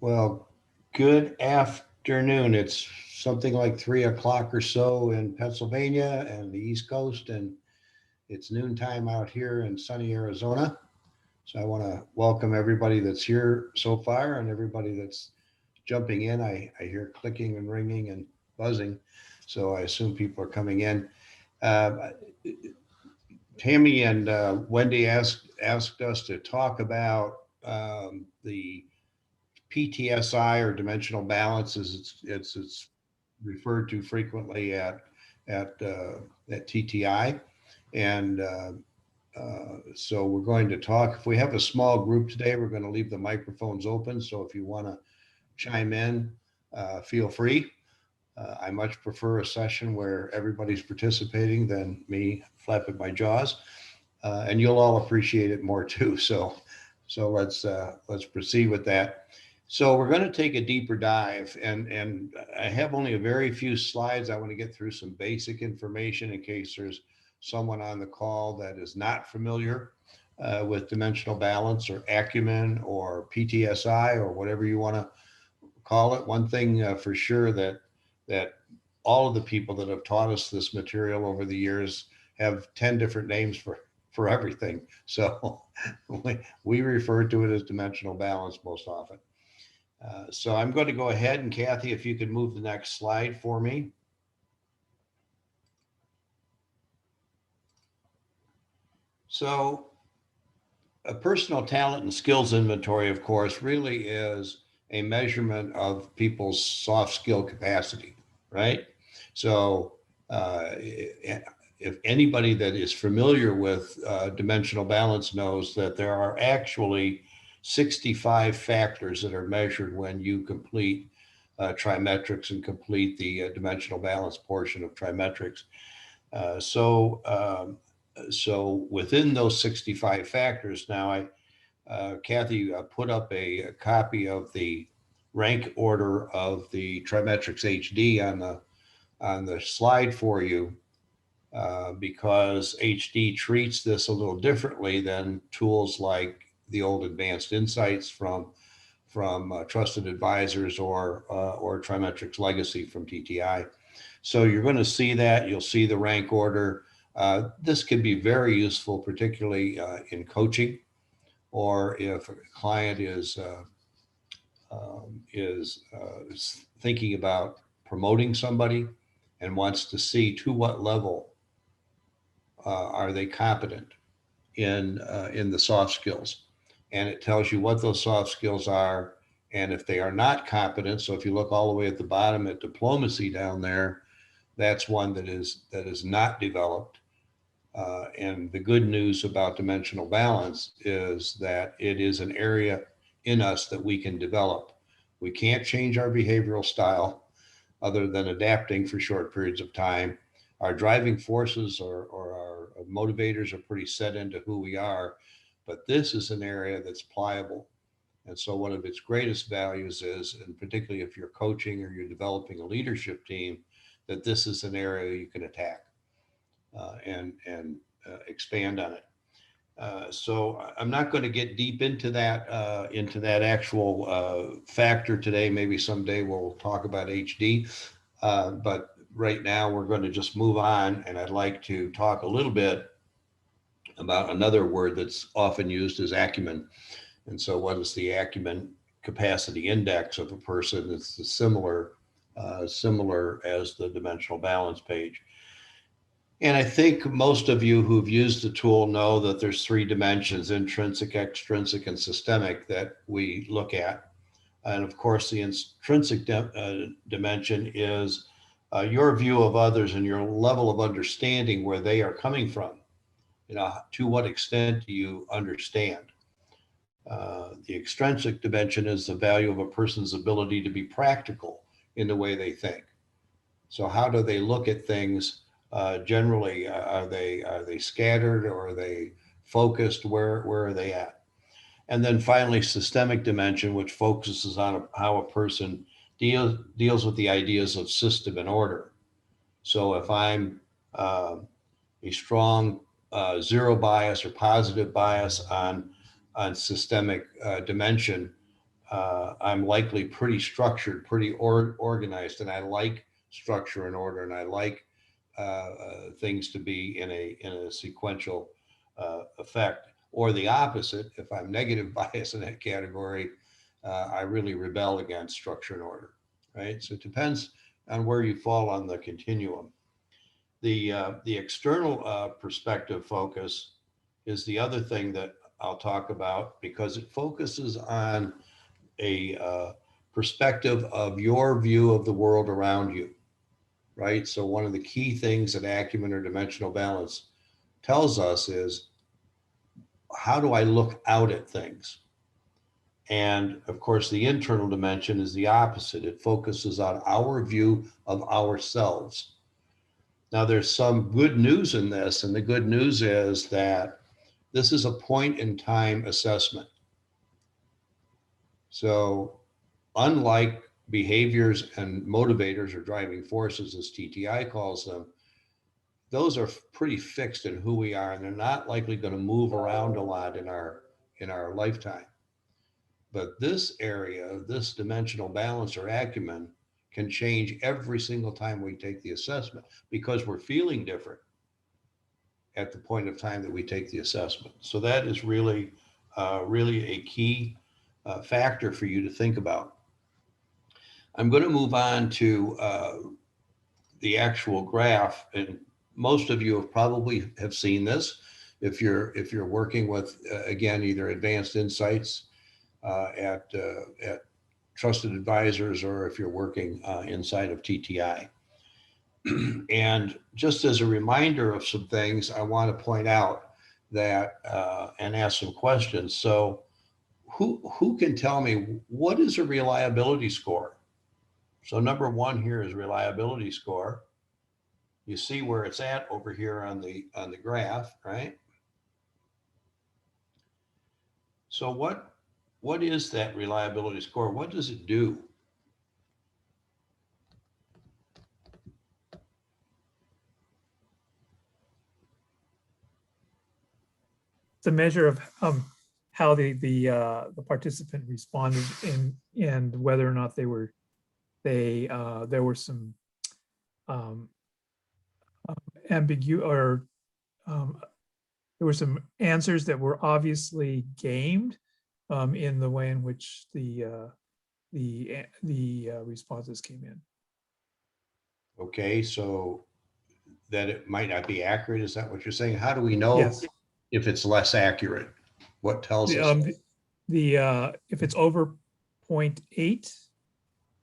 Well, good afternoon. It's something like 3 o'clock or so in Pennsylvania and the East Coast, and it's noontime out here in sunny Arizona. So I want to welcome everybody that's here so far and everybody that's jumping in. I hear clicking and ringing and buzzing, so I assume people are coming in. Uh, Tammy and Wendy asked us to talk about the PTSI or dimensional balance, as it's referred to frequently at at TTI, and so we're going to talk. If we have a small group today, we're going to leave the microphones open. So if you want to chime in, feel free. I much prefer a session where everybody's participating than me flapping my jaws, and you'll all appreciate it more too. So let's proceed with that. So we're going to take a deeper dive, and I have only a very few slides. I want to get through some basic information in case there's someone on the call that is not familiar with dimensional balance or acumen or PTSI or whatever you want to call it. One thing for sure that all of the people that have taught us this material over the years have 10 different names for everything. So we refer to it as dimensional balance most often. So I'm going to go ahead, and Kathy, if you could move the next slide for me. So a personal talent and skills inventory, of course, really is a measurement of people's soft skill capacity, right? So if anybody that is familiar with dimensional balance knows that there are actually 65 factors that are measured when you complete trimetrics and complete the dimensional balance portion of trimetrics. Uh, so, um, so within those 65 factors, now Kathy put up a copy of the rank order of the Trimetrics HD on the slide for you, because HD treats this a little differently than tools like the old Advanced Insights from Trusted Advisors or Trimetrics Legacy from TTI. So you're going to see that. You'll see the rank order. This can be very useful, particularly in coaching, or if a client is thinking about promoting somebody and wants to see to what level are they competent in the soft skills, and it tells you what those soft skills are, and if they are not competent. So if you look all the way at the bottom at diplomacy down there, that's one that is not developed. And the good news about dimensional balance is that it is an area in us that we can develop. We can't change our behavioral style other than adapting for short periods of time. Our driving forces or our motivators are pretty set into who we are, but this is an area that's pliable. And so, one of its greatest values is, and particularly if you're coaching or you're developing a leadership team, that this is an area you can attack and expand on it. So I'm not going to get deep into that actual factor today. Maybe someday we'll talk about HD, but right now we're going to just move on. And I'd like to talk a little bit about another word that's often used as acumen. And so, what is the acumen capacity index of a person? It's similar as the dimensional balance page. And I think most of you who've used the tool know that there's three dimensions: intrinsic, extrinsic, and systemic, that we look at. And of course, the intrinsic dimension is your view of others and your level of understanding where they are coming from. To what extent do you understand? The extrinsic dimension is the value of a person's ability to be practical in the way they think. So how do they look at things? Generally, are they scattered, or are they focused? Where are they at? And then finally, systemic dimension, which focuses on how a person deals with the ideas of system and order. So if I'm a strong zero bias or positive bias on systemic dimension, I'm likely pretty structured, pretty organized, and I like structure and order, and I like things to be in a sequential effect. Or the opposite, if I'm negative bias in that category, I really rebel against structure and order, right? So it depends on where you fall on the continuum. The external perspective focus is the other thing that I'll talk about, because it focuses on a perspective of your view of the world around you, right? So one of the key things that acumen or dimensional balance tells us is, how do I look out at things? And of course, the internal dimension is the opposite. It focuses on our view of ourselves. Now, there's some good news in this, and the good news is that this is a point in time assessment. So, unlike behaviors and motivators or driving forces, as TTI calls them, those are pretty fixed in who we are, and they're not likely going to move around a lot in our lifetime. But this area, this dimensional balance or acumen, can change every single time we take the assessment, because we're feeling different at the point of time that we take the assessment. So that is really, really a key factor for you to think about. I'm going to move on to the actual graph, and most of you have probably have seen this if you're working with again, either advanced insights at trusted advisors, or if you're working inside of TTI. And just as a reminder of some things, I want to point out that and ask some questions. So who can tell me, what is a reliability score? So number one here is reliability score. You see where it's at over here on the graph, right? So what is that reliability score? What does it do? It's a measure of how the participant responded, and whether or not there were some ambiguity, or there were some answers that were obviously gamed in the way in which the responses came in. Okay, so that it might not be accurate. Is that what you're saying? How do we know Yes. if it's less accurate? What tells The, us? if it's over 0.8,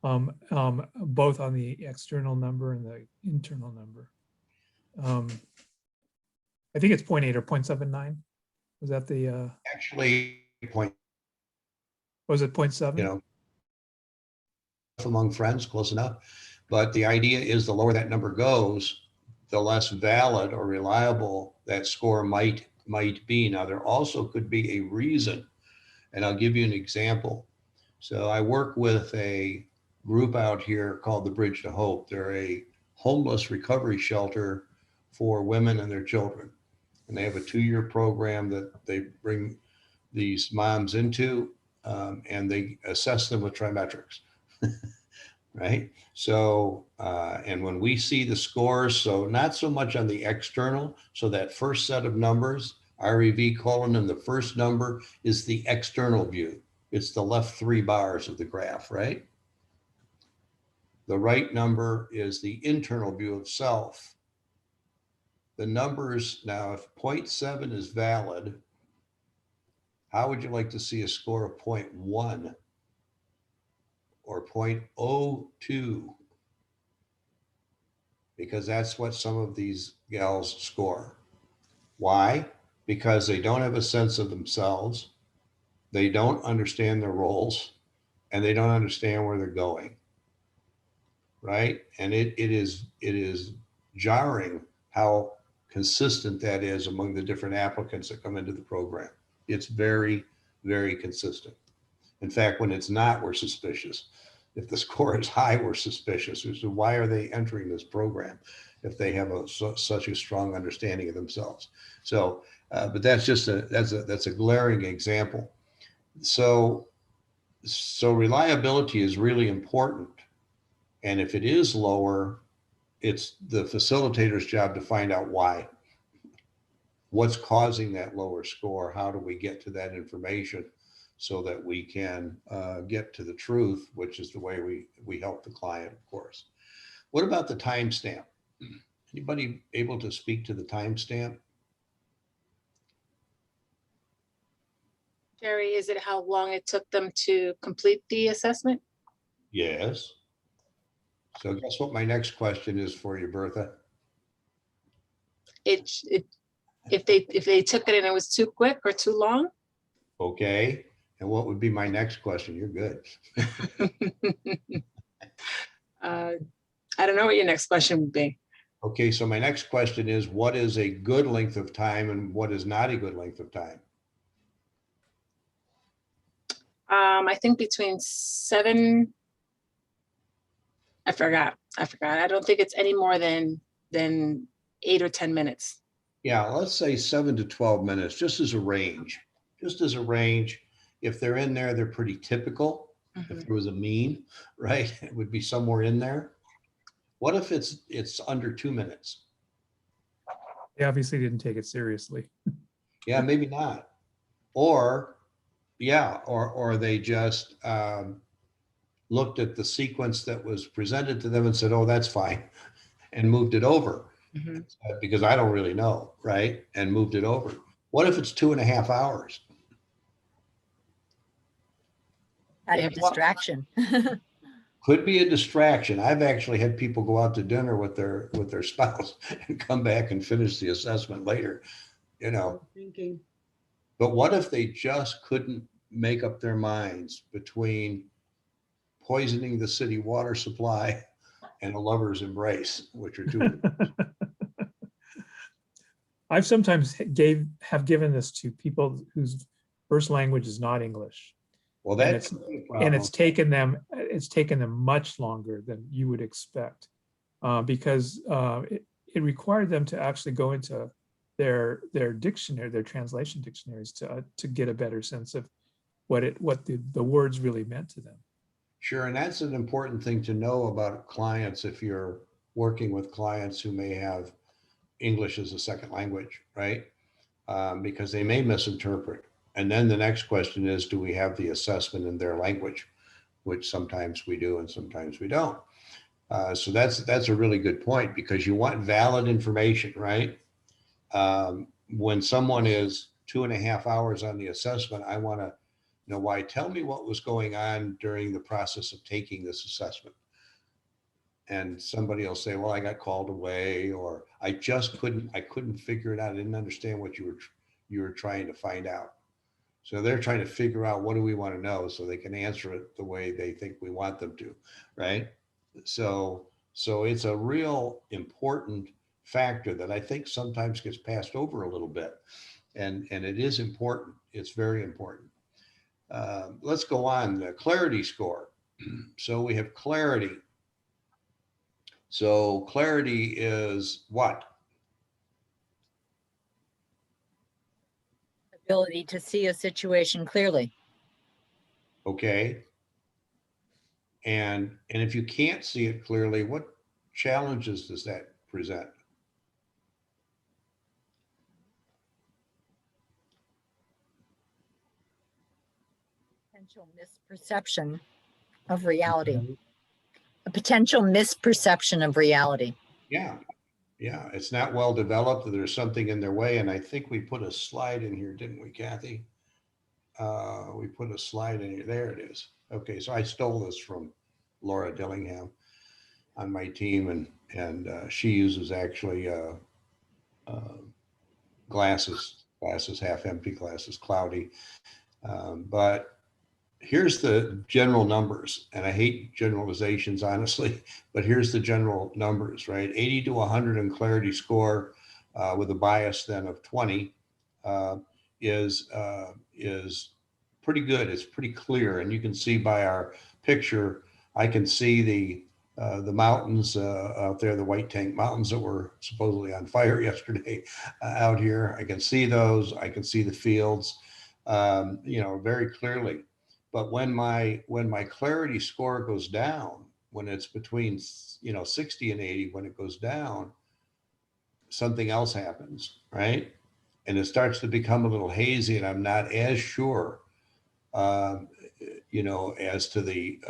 both on the external number and the internal number. I think it's 0.8 or 0.79. Was that the? Actually, point. Was it 0.7? You know, among friends, close enough. But the idea is, the lower that number goes, the less valid or reliable that score might be. Now, there also could be a reason, and I'll give you an example. So I work with a group out here called the Bridge to Hope. They're a homeless recovery shelter for women and their children. And they have a 2-year program that they bring these moms into, and they assess them with trimetrics. Right? So, and when we see the scores, so not so much on the external, so that first set of numbers, REV colon, and the first number is the external view. It's the left 3 bars of the graph, right? The right number is the internal view of self. The numbers, now if 0.7 is valid, how would you like to see a score of 0.1 or 0.02? Because that's what some of these gals score. Why? Because they don't have a sense of themselves, they don't understand their roles, and they don't understand where they're going. Right? And it is jarring how consistent that is among the different applicants that come into the program. It's very, very consistent. In fact, when it's not, we're suspicious. If the score is high, we're suspicious. So why are they entering this program if they have such a strong understanding of themselves? So, but that's just that's a glaring example. So So reliability is really important. And if it is lower, it's the facilitator's job to find out why. What's causing that lower score? How do we get to that information so that we can get to the truth, which is the way we help the client, of course. What about the timestamp? Anybody able to speak to the timestamp? Jerry, is it how long it took them to complete the assessment? Yes. So guess what my next question is for you, Bertha? It if they took it and it was too quick or too long? Okay. And what would be my next question? You're good. I don't know what your next question would be. Okay, so my next question is, what is a good length of time and what is not a good length of time? I think between 7. I forgot. I don't think it's any more than 8 or 10 minutes. Yeah, let's say 7 to 12 minutes, just as a range. Just as a range. If they're in there, they're pretty typical. If there was a mean, right, it would be somewhere in there. What if it's under 2 minutes? They obviously didn't take it seriously. Yeah, maybe not. Or yeah, or they just looked at the sequence that was presented to them and said, oh, that's fine, and moved it over. Because I don't really know, right? And moved it over. What if it's 2.5 hours? That's a distraction. Could be a distraction. I've actually had people go out to dinner with their spouse and come back and finish the assessment later, you know. Thinking. But what if they just couldn't make up their minds between poisoning the city water supply and a lover's embrace, which are two. I've sometimes have given this to people whose first language is not English. Well, And that's it's taken them much longer than you would expect, because it required them to actually go into their dictionary, their translation dictionaries, to get a better sense of what the words really meant to them. Sure, and that's an important thing to know about clients if you're working with clients who may have English as a second language, right? Because they may misinterpret. And then the next question is, do we have the assessment in their language? Which sometimes we do and sometimes we don't. So that's a really good point, because you want valid information, right? When someone is 2.5 hours on the assessment, I want to know why. Tell me what was going on during the process of taking this assessment. And somebody will say, well, I got called away, or I couldn't figure it out. I didn't understand what you were trying to find out. So they're trying to figure out, what do we want to know, so they can answer it the way they think we want them to, right? So it's a real important factor that I think sometimes gets passed over a little bit. And it is important. It's very important. Let's go on. The clarity score. So we have clarity. So clarity is what? Ability to see a situation clearly. Okay. And if you can't see it clearly, what challenges does that present? Potential misperception of reality. A potential misperception of reality. Yeah. Yeah. It's not well developed. There's something in their way. And I think we put a slide in here, didn't we, Kathy? We put a slide in here. There it is. Okay. So I stole this from Laura Dillingham on my team, and she uses actually glasses, half empty glasses, cloudy. But here's the general numbers, and I hate generalizations, honestly, but here's the general numbers, right? 80 to 100 in clarity score with a bias then of 20 is pretty good. It's pretty clear, and you can see by our picture, I can see the mountains out there, the White Tank Mountains that were supposedly on fire yesterday out here. I can see those. I can see the fields, very clearly. But when my clarity score goes down, when it's between 60 and 80, when it goes down, something else happens, right? And it starts to become a little hazy, and I'm not as sure, um, as to the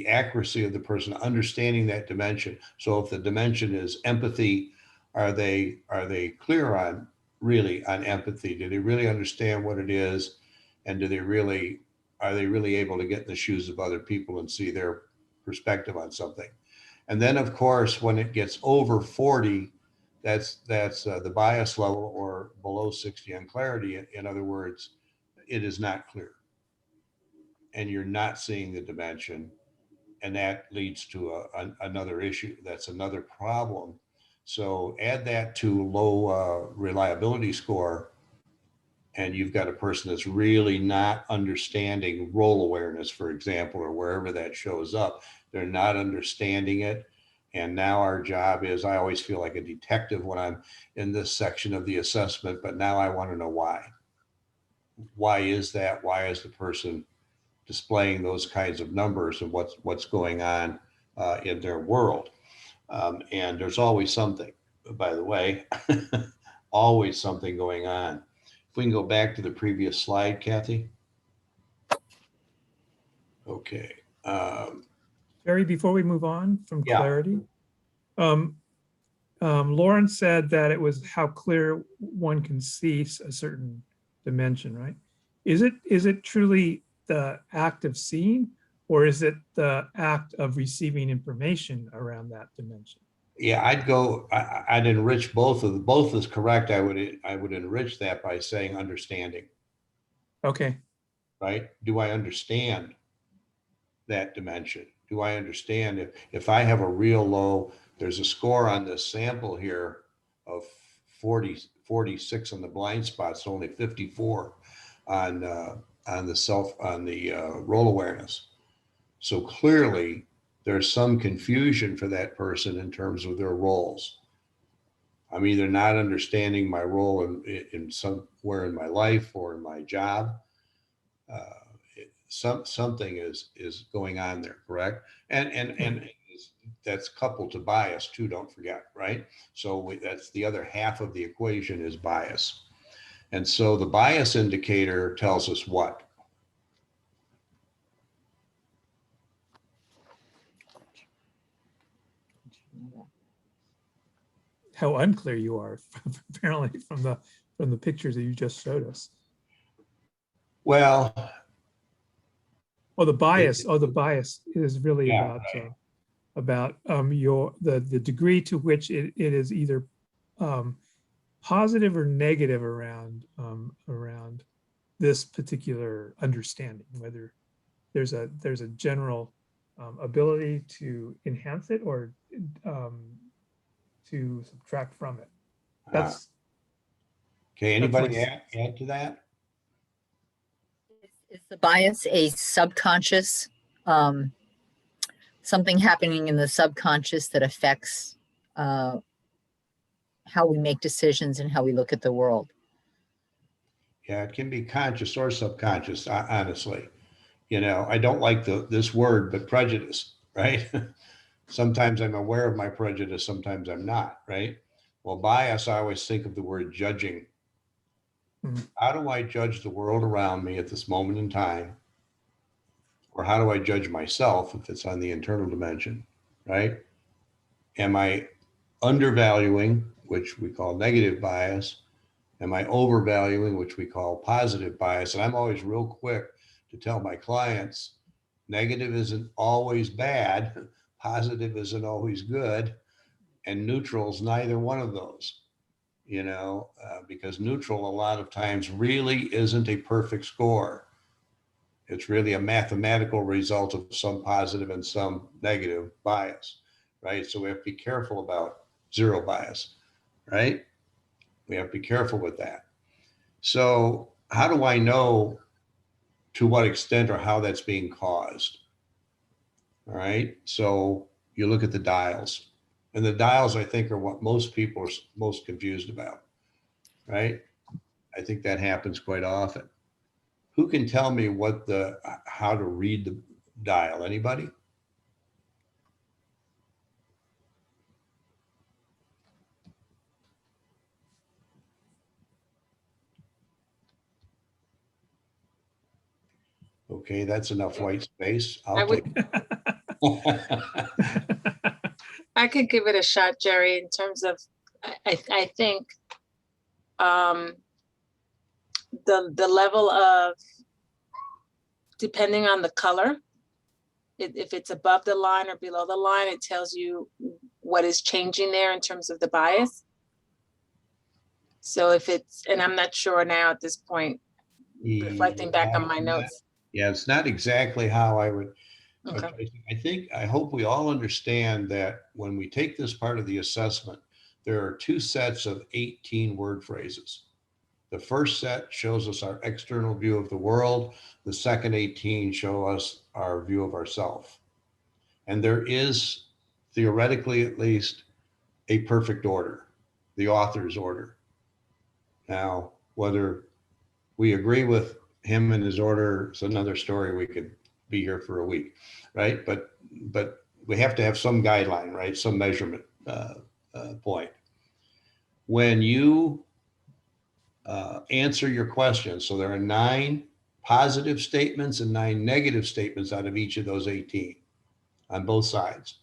accuracy of the person understanding that dimension. So if the dimension is empathy, are they clear on really on empathy? Do they really understand what it is? And are they really able to get in the shoes of other people and see their perspective on something? And then of course, when it gets over 40, that's the bias level, or below 60 on clarity. In other words, it is not clear and you're not seeing the dimension, and that leads to another issue. That's another problem. So add that to low reliability score, and you've got a person that's really not understanding role awareness, for example, or wherever that shows up. They're not understanding it. And now our job is, I always feel like a detective when I'm in this section of the assessment, but now I want to know why. Why is that? Why is the person displaying those kinds of numbers, and what's going on in their world? And there's always something, by the way, always something going on. If we can go back to the previous slide, Kathy. Okay. Jerry, before we move on from Yeah. clarity, Lauren said that it was how clear one can see a certain dimension, right? Is it truly the act of seeing, or is it the act of receiving information around that dimension? Yeah, I'd enrich both is correct. I would enrich that by saying understanding, Okay, right? Do I understand that dimension? Do I understand if I have a real low, there's a score on this sample here of 46 on the blind spots, only 54 on the role awareness. So clearly there's some confusion for that person in terms of their roles. I'm either not understanding my role in somewhere in my life or in my job. Something is going on there, correct? And that's coupled to bias too, don't forget, right? So that's the other half of the equation is bias. And so the bias indicator tells us what? how unclear you are, apparently from the pictures that you just showed us. Well, The bias is really Yeah, about the degree to which it is either positive or negative around this particular understanding, whether there's a general ability to enhance it or to subtract from it. That's okay. Anybody my- add to that? Is the bias a subconscious, something happening in the subconscious that affects how we make decisions and how we look at the world? Yeah, it can be conscious or subconscious, honestly. I don't like this word, but prejudice, right? Sometimes I'm aware of my prejudice, sometimes I'm not, right? Well, bias, I always think of the word judging. Mhm. How do I judge the world around me at this moment in time? Or how do I judge myself if it's on the internal dimension, right? Am I undervaluing, which we call negative bias? Am I overvaluing, which we call positive bias? And I'm always real quick to tell my clients, negative isn't always bad, positive isn't always good, and neutral is neither one of those, because neutral a lot of times really isn't a perfect score. It's really a mathematical result of some positive and some negative bias, right? So we have to be careful about zero bias, right? We have to be careful with that. So how do I know to what extent or how that's being caused? All right. So you look at the dials, and the dials, I think, are what most people are most confused about, right? I think that happens quite often. who can tell me how to read the dial? Anybody? Okay, that's enough white space. I I'll take would, it. I could give it a shot, Jerry, in terms of, I think the level of, depending on the color, if it's above the line or below the line, it tells you what is changing there in terms of the bias. So if it's, and I'm not sure now at this point, reflecting back on my notes. Yeah, it's not exactly how I would. Okay. I hope we all understand that when we take this part of the assessment, there are two sets of 18 word phrases. The first set shows us our external view of the world. The second 18 show us our view of ourselves. And there is, theoretically at least, a perfect order, the author's order. Now, whether we agree with him and his order is another story. We could be here for a week, right? But we have to have some guideline, right? Some measurement point. When you answer your question, so there are 9 positive statements and 9 negative statements out of each of those 18 on both sides.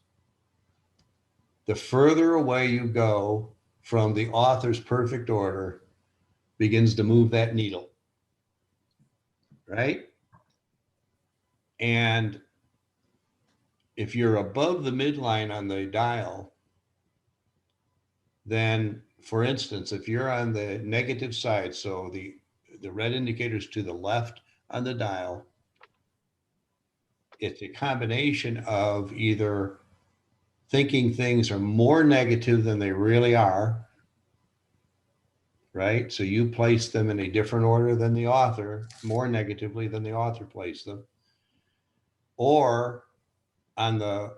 The further away you go from the author's perfect order begins to move that needle, right? And if you're above the midline on the dial, then, for instance, if you're on the negative side, so the red indicator's to the left on the dial, it's a combination of either thinking things are more negative than they really are, right? So you place them in a different order than the author, more negatively than the author placed them. Or on the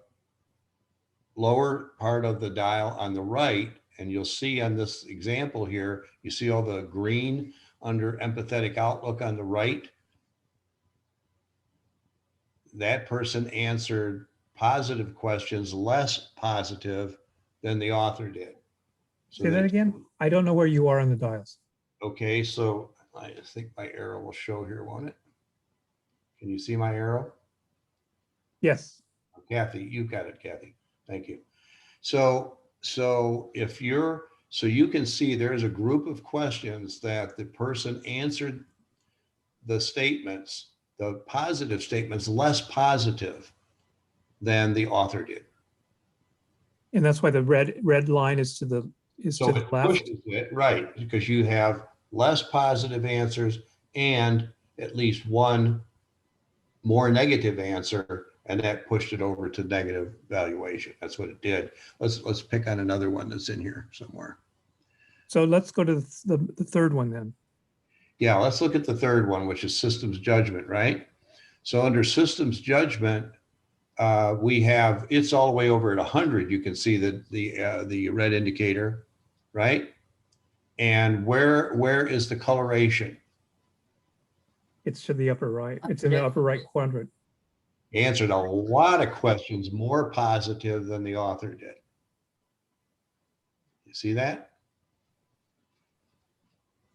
lower part of the dial on the right, and you'll see on this example here, you see all the green under empathetic outlook on the right. That person answered positive questions less positive than the author did. So Say that again? I don't know where you are on the dials. Okay, so I think my arrow will show here, won't it? Can you see my arrow? Yes. Kathy, you got it, Kathy. Thank you. So you can see there's a group of questions that the person answered the statements, the positive statements, less positive than the author did. And that's why the red line is to the So it left. pushes it, right, because you have less positive answers and at least one more negative answer, and that pushed it over to negative valuation. That's what it did. Let's pick on another one that's in here somewhere. So let's go to the third one then. Yeah, let's look at the third one, which is systems judgment, right? So under systems judgment, we have, it's all the way over at 100. You can see the red indicator, right? And where is the coloration? It's to the upper right. It's in the upper right quadrant. He answered a lot of questions more positive than the author did. You see that?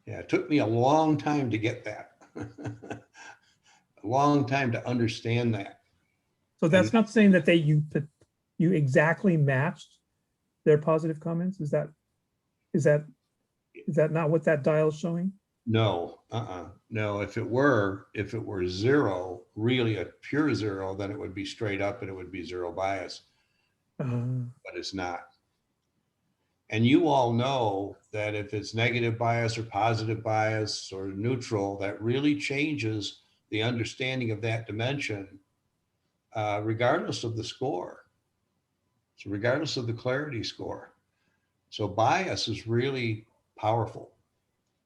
Yeah, it took me a long time to get that. A long time to understand that. So that's not saying that you exactly matched their positive comments. Is that not what that dial is showing? No, no. If it were 0, really a pure 0, then it would be straight up and it would be 0 bias. But it's not. And you all know that if it's negative bias or positive bias or neutral, that really changes the understanding of that dimension, regardless of the score. So regardless of the clarity score. So bias is really powerful,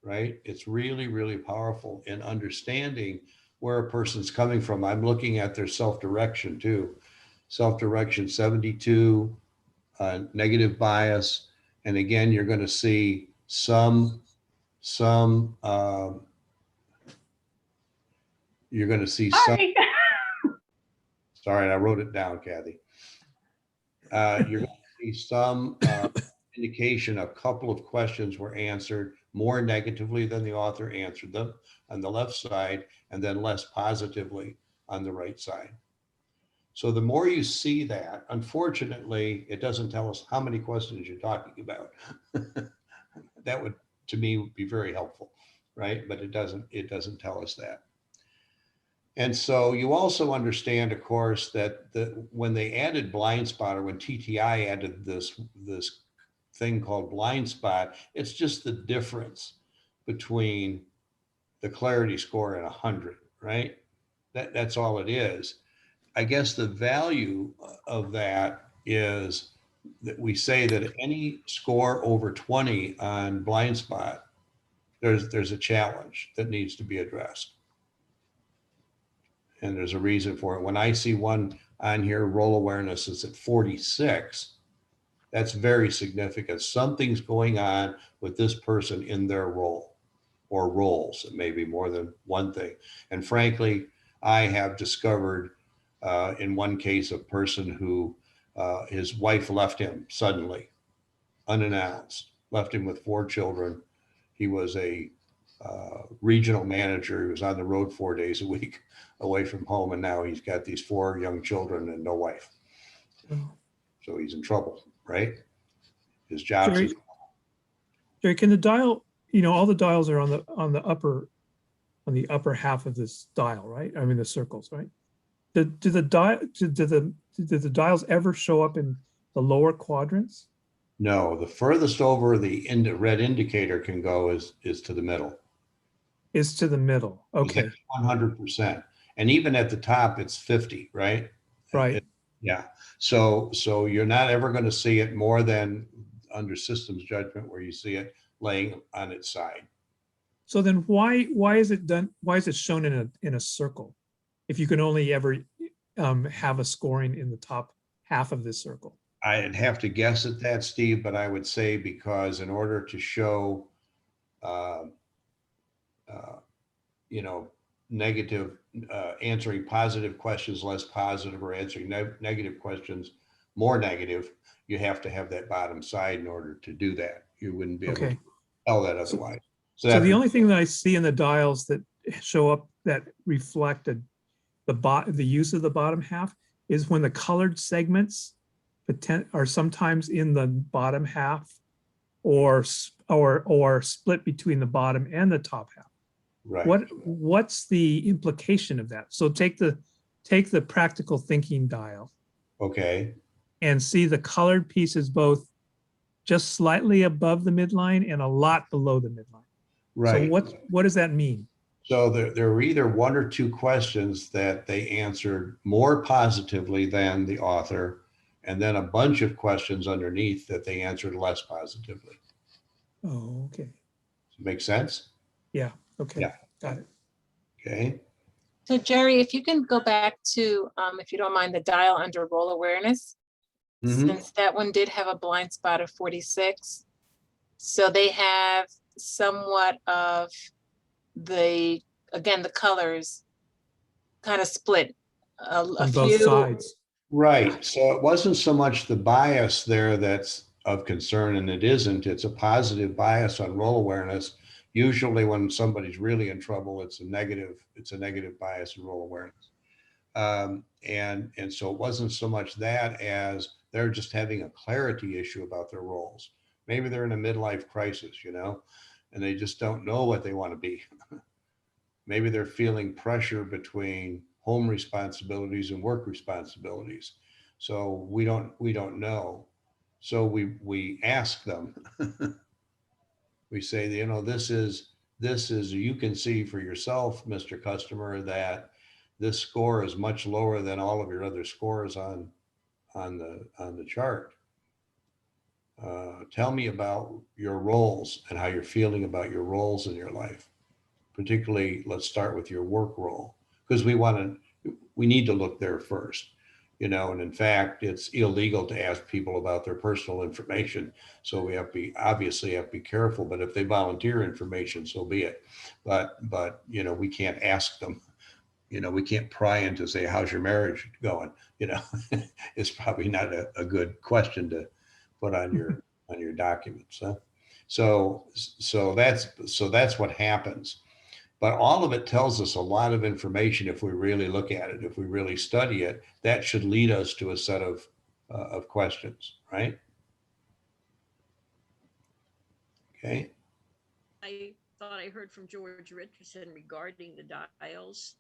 right? It's really, really powerful in understanding where a person's coming from. I'm looking at their self-direction too. Self-direction 72, negative bias. And again, you're going to see some you're going to see some, Sorry. sorry, I wrote it down, Kathy. You're going to see some indication a couple of questions were answered more negatively than the author answered them on the left side, and then less positively on the right side. So the more you see that, unfortunately, it doesn't tell us how many questions you're talking about. That would, to me, be very helpful, right? But it doesn't tell us that. And so you also understand, of course, that when they added blind spot, or when TTI added this thing called blind spot, it's just the difference between the clarity score and 100, right? That's all it is. I guess the value of that is that we say that any score over 20 on blind spot, there's a challenge that needs to be addressed. And there's a reason for it. When I see one on here, role awareness is at 46, that's very significant. Something's going on with this person in their role or roles. It may be more than one thing. And frankly, I have discovered in one case, a person who his wife left him suddenly, unannounced, left him with 4 children. He was a regional manager. He was on the road 4 days a week away from home. And now he's got these 4 young children and no wife. Oh. So he's in trouble, right? His job's Jerry, Jerry, can the dial, all the dials are on the upper half of this dial, right? I mean, the circles, right? Do the dials ever show up in the lower quadrants? No, the furthest over the red indicator can go is to the middle. Is to the middle. Okay. 100%. And even at the top, it's 50, right? Right. Yeah. So you're not ever going to see it more than under systems judgment, where you see it laying on its side. So then why is it done? Why is it shown in a circle? If you can only ever have a scoring in the top half of this circle? I'd have to guess at that, Steve, but I would say because in order to show, negative, answering positive questions less positive, or answering negative questions more negative, you have to have that bottom side in order to do that. You wouldn't be able to tell that otherwise. So the only thing that I see in the dials that show up that reflected the use of the bottom half is when the colored segments are sometimes in the bottom half or split between the bottom and the top half. Right. What's the implication of that? So take the practical thinking dial. Okay. And see the colored pieces both just slightly above the midline and a lot below the midline. Right. So what does that mean? So there were either 1 or 2 questions that they answered more positively than the author, and then a bunch of questions underneath that they answered less positively. Oh, okay. Make sense? Yeah. Okay. Yeah. Got it. Okay. So Jerry, if you can go back to, if you don't mind, the dial under role awareness, since that one did have a blind spot of 46. So they have somewhat of the colors kind of split On both sides. Right. So it wasn't so much the bias there that's of concern, and it isn't. It's a positive bias on role awareness. Usually when somebody's really in trouble, it's a negative bias in role awareness. And so it wasn't so much that as they're just having a clarity issue about their roles. Maybe they're in a midlife crisis, and they just don't know what they want to be. Maybe they're feeling pressure between home responsibilities and work responsibilities. So we don't know. So we ask them. We say, this is, you can see for yourself, Mr. Customer, that this score is much lower than all of your other scores on the chart. Tell me about your roles and how you're feeling about your roles in your life. Particularly, let's start with your work role, because we need to look there first. And in fact, it's illegal to ask people about their personal information. So we obviously have to be careful, but if they volunteer information, so be it. But we can't ask them we can't pry into say, how's your marriage going? It's probably not a good question to put on your documents. Huh? So that's what happens. But all of it tells us a lot of information if we really look at it, if we really study it. That should lead us to a set of questions, right? Okay. I thought I heard from George Richardson regarding the dials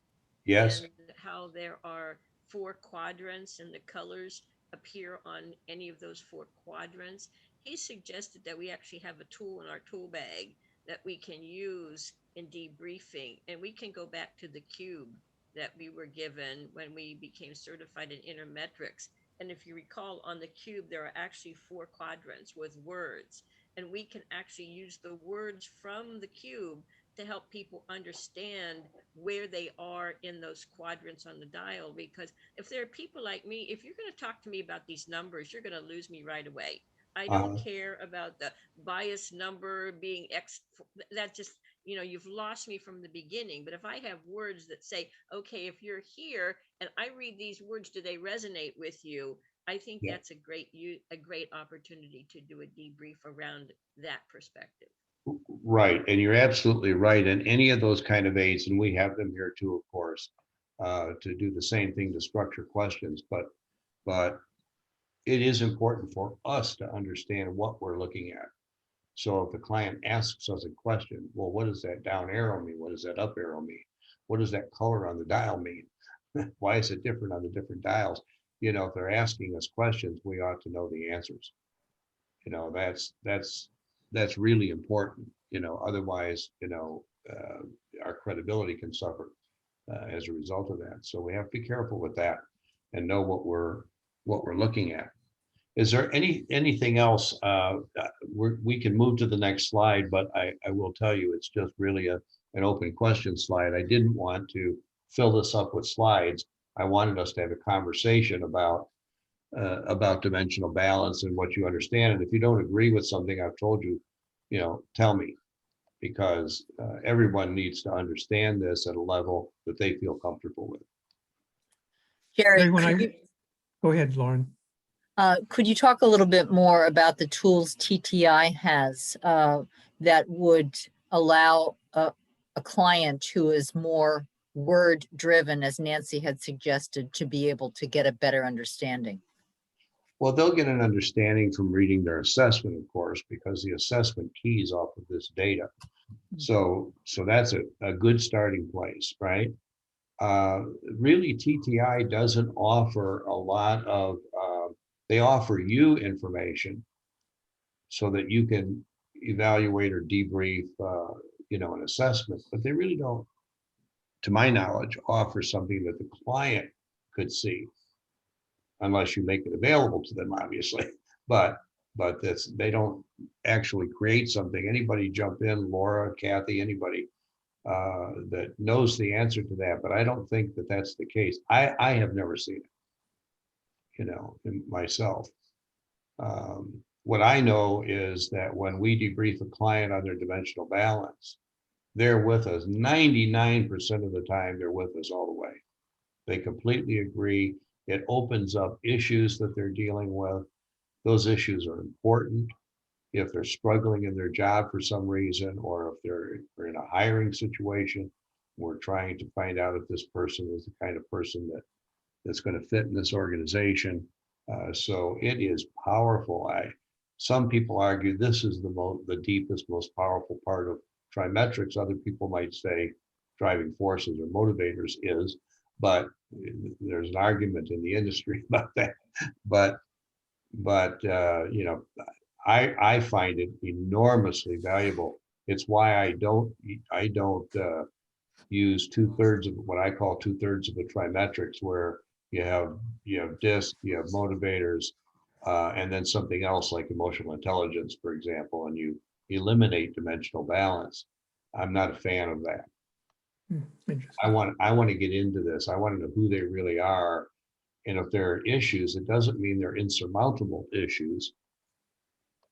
Yes. and how there are 4 quadrants and the colors appear on any of those 4 quadrants. He suggested that we actually have a tool in our tool bag that we can use in debriefing, and we can go back to the cube that we were given when we became certified in intermetrics. And if you recall, on the cube, there are actually 4 quadrants with words, and we can actually use the words from the cube to help people understand where they are in those quadrants on the dial. Because if there are people like me, if you're going to talk to me about these numbers, you're going to lose me right away. I don't care about the bias number being X. That just, you've lost me from the beginning. But if I have words that say, okay, if you're here and I read these words, do they resonate with you? I think Yeah. that's a great opportunity to do a debrief around that perspective. Right, and you're absolutely right. And any of those kind of aids, and we have them here too, of course, to do the same thing to structure questions. But it is important for us to understand what we're looking at. So if the client asks us a question, well, what does that down arrow mean? What does that up arrow mean? What does that color on the dial mean? Why is it different on the different dials? If they're asking us questions, we ought to know the answers. That's really important. Otherwise, our credibility can suffer as a result of that. So we have to be careful with that and know what we're looking at. Is there anything else? We can move to the next slide, but I will tell you, it's just really an open question slide. I didn't want to fill this up with slides. I wanted us to have a conversation about dimensional balance and what you understand. And if you don't agree with something I've told you, tell me, because everyone needs to understand this at a level that they feel comfortable with. Jerry, Go ahead, Lauren. could you talk a little bit more about the tools TTI has that would allow a client who is more word driven, as Nancy had suggested, to be able to get a better understanding? Well, they'll get an understanding from reading their assessment, of course, because the assessment keys off of this data. So that's a good starting place, right? Really, TTI doesn't offer a lot of, they offer you information so that you can evaluate or debrief, an assessment, but they really don't, to my knowledge, offer something that the client could see, unless you make it available to them, obviously. But they don't actually create something. Anybody jump in, Laura, Kathy, anybody that knows the answer to that, but I don't think that that's the case. I have never seen it, in myself. What I know is that when we debrief a client on their dimensional balance, they're with us 99% of the time. They're with us all the way. They completely agree. It opens up issues that they're dealing with. Those issues are important. If they're struggling in their job for some reason, or if they're in a hiring situation, we're trying to find out if this person is the kind of person that's going to fit in this organization. So it is powerful. Some people argue this is the deepest, most powerful part of trimetrics. Other people might say driving forces or motivators is, but there's an argument in the industry about that. But I find it enormously valuable. It's why I don't use 2/3 of what I call 2/3 of the trimetrics, where you have DISC, you have motivators, and then something else like emotional intelligence, for example, and you eliminate dimensional balance. I'm not a fan of that. Interesting. I want to get into this. I want to know who they really are. And if there are issues, it doesn't mean they're insurmountable issues.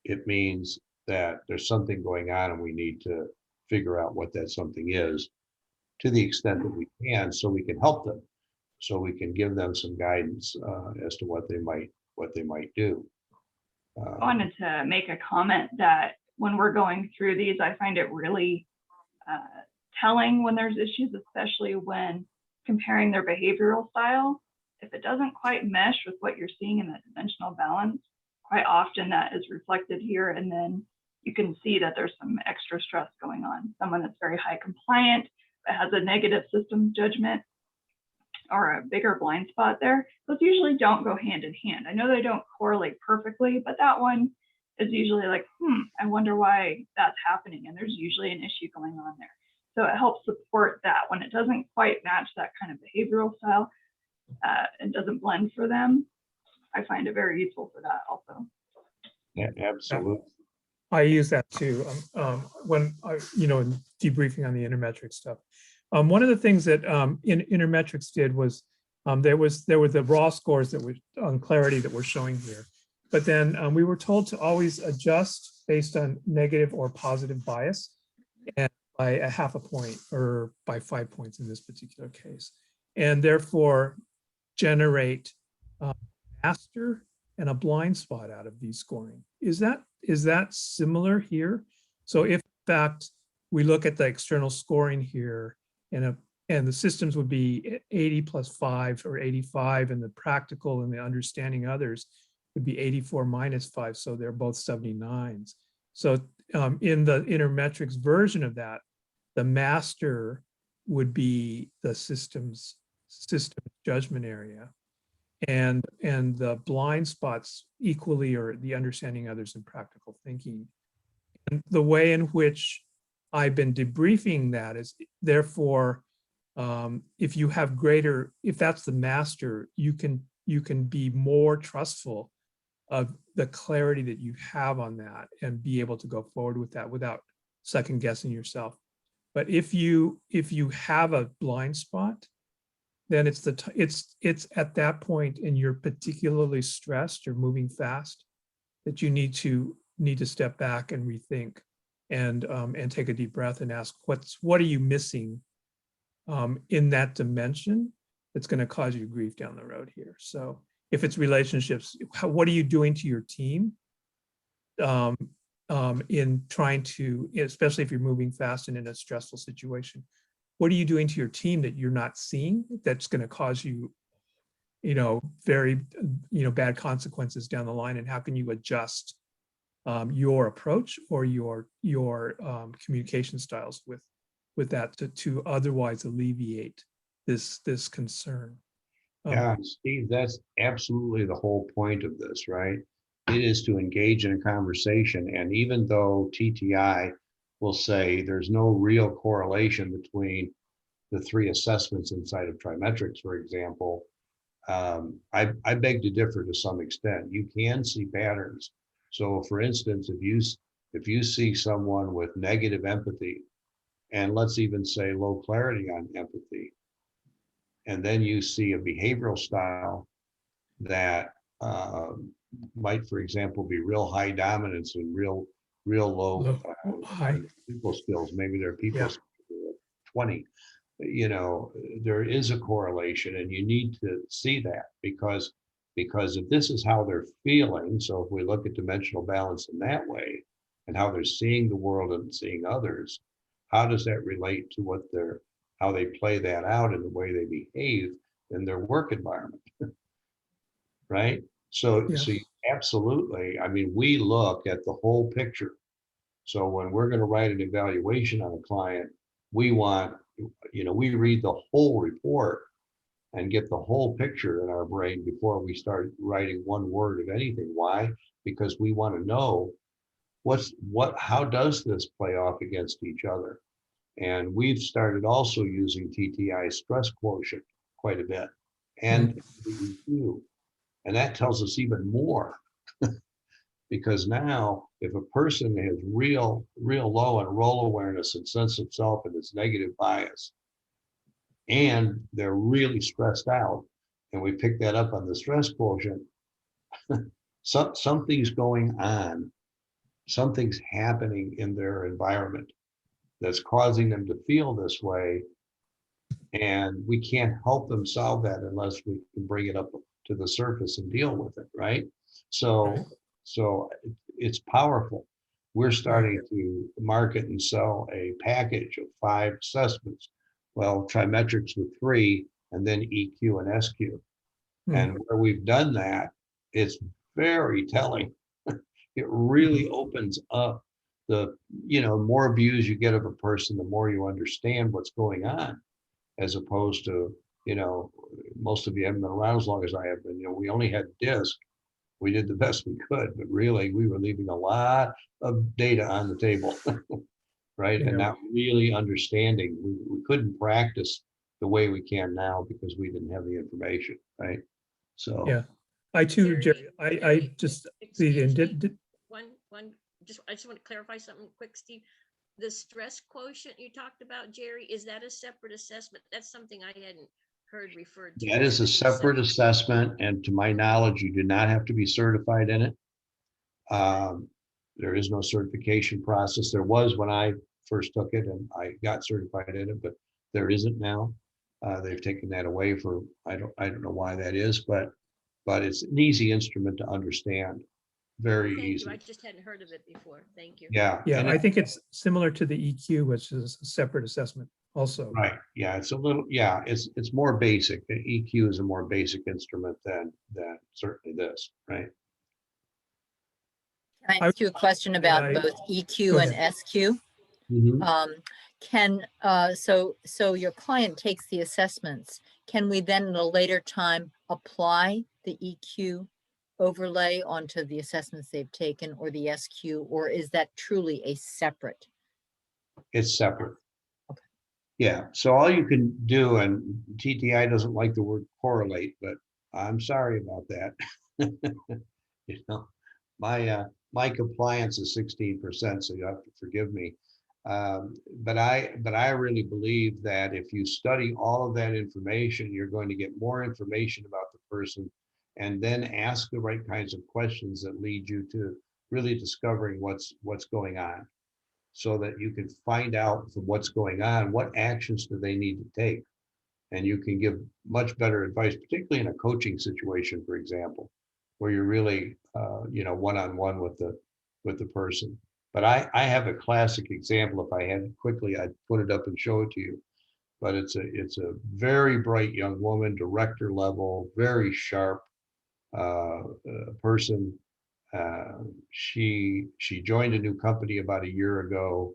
It means that there's something going on and we need to figure out what that something is. to the extent that we can, so we can help them, so we can give them some guidance as to what they might do. I wanted to make a comment that when we're going through these, I find it really telling when there's issues, especially when comparing their behavioral style. If it doesn't quite mesh with what you're seeing in that dimensional balance, quite often that is reflected here. And then you can see that there's some extra stress going on. Someone that's very high compliant, but has a negative systems judgment or a bigger blind spot there, those usually don't go hand in hand. I know they don't correlate perfectly, but that one is usually like, I wonder why that's happening. And there's usually an issue going on there. So it helps support that when it doesn't quite match that kind of behavioral style and doesn't blend for them. I find it very useful for that also. Yeah, absolutely. I use that too when I, in debriefing on the intermetric stuff. One of the things that intermetrics did was there were the raw scores that were on clarity that we're showing here, but then we were told to always adjust based on negative or positive bias, and by a half a point or by 5 points in this particular case, and therefore generate master and a blind spot out of these scoring. Is that similar here? So if in fact we look at the external scoring here, and the systems would be 80 plus 5 or 85, and the practical and the understanding others would be 84 minus 5, so they're both 79s. So in the intermetrics version of that, the master would be the system judgment area, and the blind spots equally are the understanding others and practical thinking. And the way in which I've been debriefing that is, therefore, if that's the master, you can be more trustful of the clarity that you have on that and be able to go forward with that without second guessing yourself. But if you have a blind spot, then it's at that point, and you're particularly stressed, you're moving fast, that you need to step back and rethink and take a deep breath and ask, what are you missing in that dimension that's going to cause you grief down the road here? So if it's relationships, what are you doing to your team in trying to, especially if you're moving fast and in a stressful situation, what are you doing to your team that you're not seeing that's going to cause you, very, bad consequences down the line? And how can you adjust your approach or your communication styles with that to otherwise alleviate this concern? Yeah, Steve, that's absolutely the whole point of this, right? It is to engage in a conversation. And even though TTI will say there's no real correlation between the three assessments inside of trimetrics, for example, I beg to differ to some extent. You can see patterns. So for instance, if you see someone with negative empathy, and let's even say low clarity on empathy, and then you see a behavioral style that might, for example, be real high dominance and real low high people skills. Maybe they're people Yeah. skills of 20. There is a correlation, and you need to see that because if this is how they're feeling, so if we look at dimensional balance in that way and how they're seeing the world and seeing others, how does that relate to how they play that out in the way they behave in their work environment? Right? So you absolutely, we look at the whole picture. So when we're going to write an evaluation on a client, we read the whole report and get the whole picture in our brain before we start writing one word of anything. Why? Because we want to know how does this play off against each other? And we've started also using Tti Stress Quotient quite a bit, and review. And that tells us even more. Because now, if a person has real low in role awareness and sense of self and its negative bias, and they're really stressed out, and we pick that up on the stress quotient, something's going on, something's happening in their environment that's causing them to feel this way. And we can't help them solve that unless we can bring it up to the surface and deal with it, right? So, Right. so it's powerful. We're starting to market and sell a package of 5 assessments. Well, trimetrics with 3, and then EQ and SQ. Hmm. And where we've done that, it's very telling. It really opens up the, more views you get of a person, the more you understand what's going on, as opposed to, most of you haven't been around as long as I have been. We only had disc. We did the best we could, but really we were leaving a lot of data on the table, right? And Yeah. not really understanding. We couldn't practice the way we can now because we didn't have the information, right? So Yeah, I too, Jerry, I just, Excuse me. did, I just want to clarify something quick, Steve. The stress quotient you talked about, Jerry, is that a separate assessment? That's something I hadn't heard referred to. that is a separate assessment, and to my knowledge, you do not have to be certified in it. There is no certification process. There was when I first took it and I got certified in it, but there isn't now. They've taken that away for, I don't know why that is, but it's an easy instrument to understand. Very Thank easy. you. I just hadn't heard of it before. Thank you. Yeah. yeah, and I think it's similar to the EQ, which is a separate assessment also. Right. Yeah, it's a little, it's more basic. The EQ is a more basic instrument than certainly this, right? Can I ask you a question about both Go EQ and ahead. SQ? So your client takes the assessments. Can we then at a later time apply the EQ overlay onto the assessments they've taken, or the SQ, or is that truly a separate? It's separate. Okay. Yeah, so all you can do, and TTI doesn't like the word correlate, but I'm sorry about that. My compliance is 16%, so you have to forgive me. But I really believe that if you study all of that information, you're going to get more information about the person, and then ask the right kinds of questions that lead you to really discovering what's going on, so that you can find out from what's going on, what actions do they need to take. And you can give much better advice, particularly in a coaching situation, for example, where you're really, one-on-one with the person. But I have a classic example. If I had it quickly, I'd put it up and show it to you. But it's a very bright young woman, director level, very sharp person. She joined a new company about a year ago,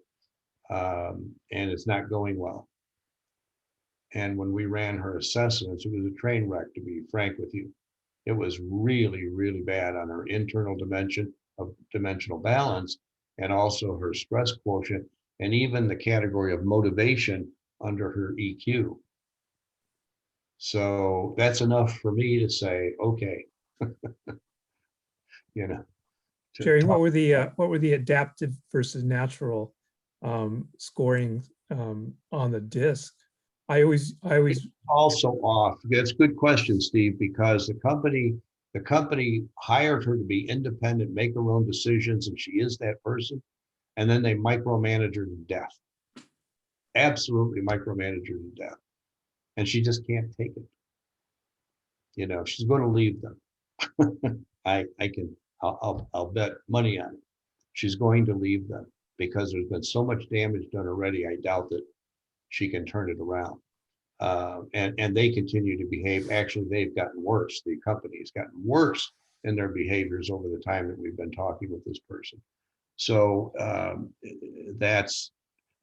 and it's not going well. And when we ran her assessments, it was a train wreck, to be frank with you. It was really, really bad on her internal dimension of dimensional balance, and also her stress quotient, and even the category of motivation under her EQ. So that's enough for me to say, okay, Jerry, what were the adaptive versus natural scoring on the disc? I always also off. That's a good question, Steve, because the company hired her to be independent, make her own decisions, and she is that person. And then they micromanage her to death. Absolutely micromanage her to death. And she just can't take it. She's going to leave them. I'll bet money on it. She's going to leave them because there's been so much damage done already. I doubt that she can turn it around. And they continue to behave. Actually, they've gotten worse. The company has gotten worse in their behaviors over the time that we've been talking with this person. So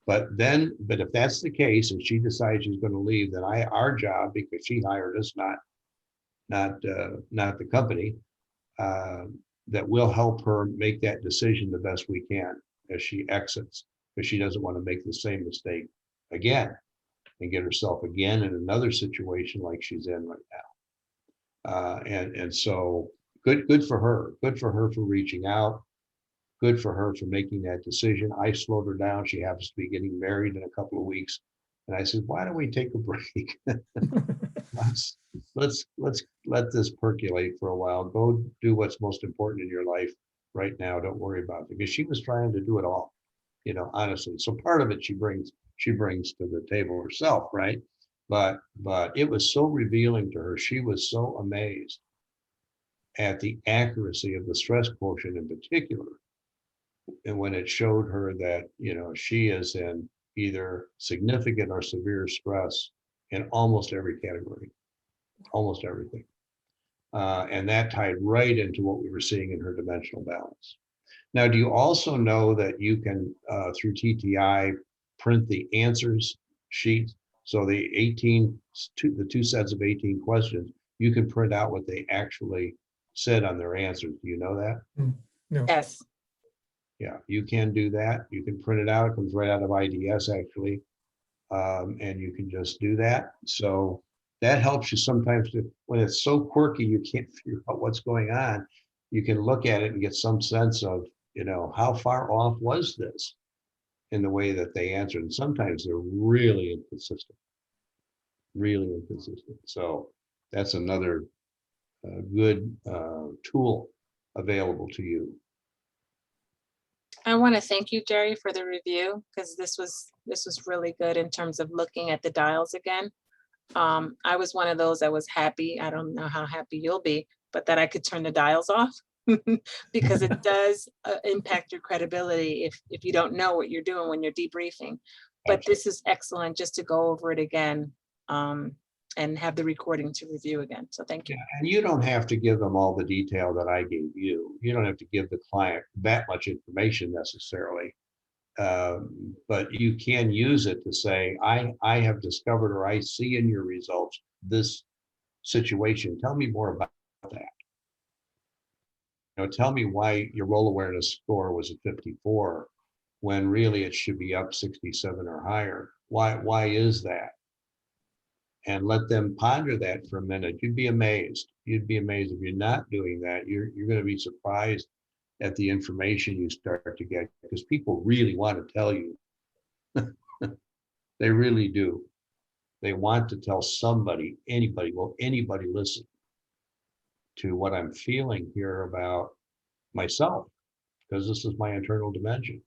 but if that's the case and she decides she's going to leave, then our job, because she hired us, not the company, that we'll help her make that decision the best we can as she exits, because she doesn't want to make the same mistake again and get herself again in another situation like she's in right now. And so good for her. Good for her for reaching out. Good for her for making that decision. I slowed her down. She happens to be getting married in a couple of weeks. And I said, why don't we take a break? let's let this percolate for a while. Go do what's most important in your life right now. Don't worry about it. Because she was trying to do it all, honestly. So part of it she brings to the table herself, right? but it was so revealing to her. She was so amazed at the accuracy of the stress quotient in particular. And when it showed her that, you know, she is in either significant or severe stress in almost every category, almost everything. And that tied right into what we were seeing in her dimensional balance. Now, do you also know that you can, through TTI, print the answers sheet? So the two sets of 18 questions, you can print out what they actually said on their answers. Do you know that? No. Yes. Yeah, you can do that. You can print it out. It comes right out of IDS actually. And you can just do that. So that helps you sometimes when it's so quirky, you can't figure out what's going on. You can look at it and get some sense of, you know, how far off was this in the way that they answered. And sometimes they're really inconsistent, really inconsistent. So that's another good tool available to you. I want to thank you, Jerry, for the review, because this was really good in terms of looking at the dials again. I was one of those that was happy. I don't know how happy you'll be, but that I could turn the dials off because it does impact your credibility if you don't know what you're doing when you're debriefing. But this is excellent just to go over it again and have the recording to review again. So thank you. Yeah, and you don't have to give them all the detail that I gave you. You don't have to give the client that much information necessarily. But you can use it to say, I have discovered, or I see in your results this situation. Tell me more about that. You know, tell me why your role awareness score was a 54 when really it should be up 67 or higher. Why is that? And let them ponder that for a minute. You'd be amazed. You'd be amazed if you're not doing that. You're going to be surprised at the information you start to get, because people really want to tell you. They really do. They want to tell somebody, anybody. Will anybody listen to what I'm feeling here about myself? Because this is my internal dimension,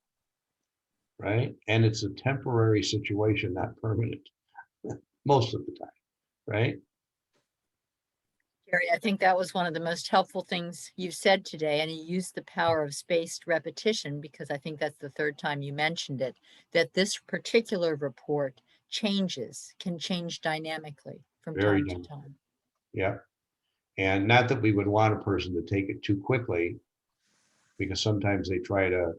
right? And it's a temporary situation, not permanent, most of the time, right? Jerry, I think that was one of the most helpful things you've said today, and you used the power of spaced repetition, because I think that's the third time you mentioned it, that this particular report can change dynamically from Very time to time. Yeah. And not that we would want a person to take it too quickly, because sometimes they try to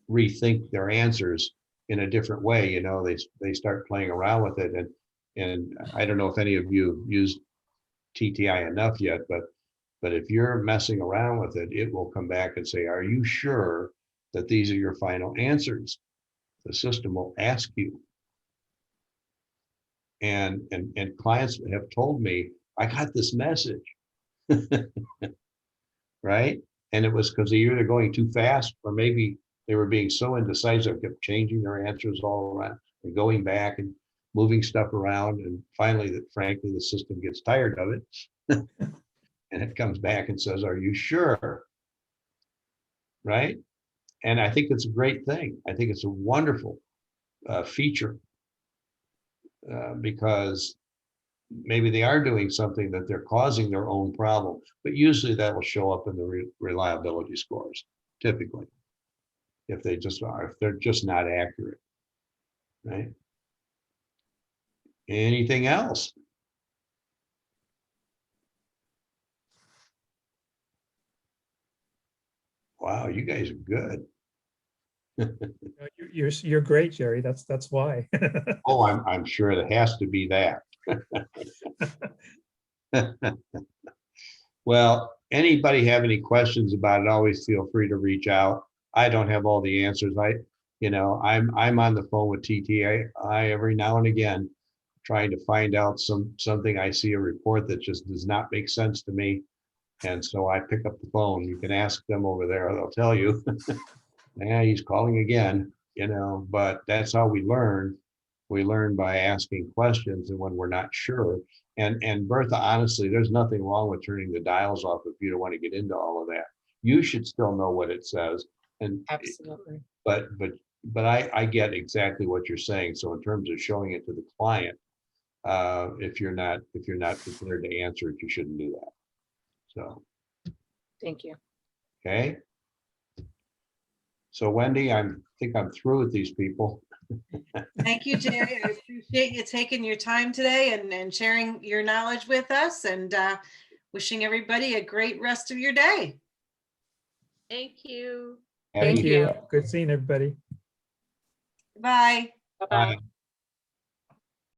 rethink their answers in a different way. You know, they start playing around with it. And I don't know if any of you used TTI enough yet, but if you're messing around with it, it will come back and say, are you sure that these are your final answers? The system will ask you. And clients have told me, I got this message. Right? And it was because they're either going too fast, or maybe they were being so indecisive, kept changing their answers all around and going back and moving stuff around. And finally, frankly, the system gets tired of it. And it comes back and says, are you sure? Right? And I think it's a great thing. I think it's a wonderful feature because maybe they are doing something that they're causing their own problem, but usually that will show up in the reliability scores, typically, if they're just not accurate, right? Anything else? Wow, you guys are good. You're great, Jerry. That's why. Oh, I'm sure it has to be that. Well, anybody have any questions about it, always feel free to reach out. I don't have all the answers. I'm on the phone with TTI every now and again, trying to find out something. I see a report that just does not make sense to me. And so I pick up the phone. You can ask them over there, they'll tell you. Yeah, he's calling again, but that's how we learn. We learn by asking questions, and when we're not sure. And Bertha, honestly, there's nothing wrong with turning the dials off if you don't want to get into all of that. You should still know what it says. And Absolutely. but I get exactly what you're saying. So in terms of showing it to the client, If you're not prepared to answer it, you shouldn't do that. So, Thank you. okay. So Wendy, I think I'm through with these people. Thank you, Jerry. I appreciate you taking your time today and sharing your knowledge with us, and wishing everybody a great rest of your day. Thank you. Thank Happy- you. Good seeing everybody. Bye. Bye-bye. Bye.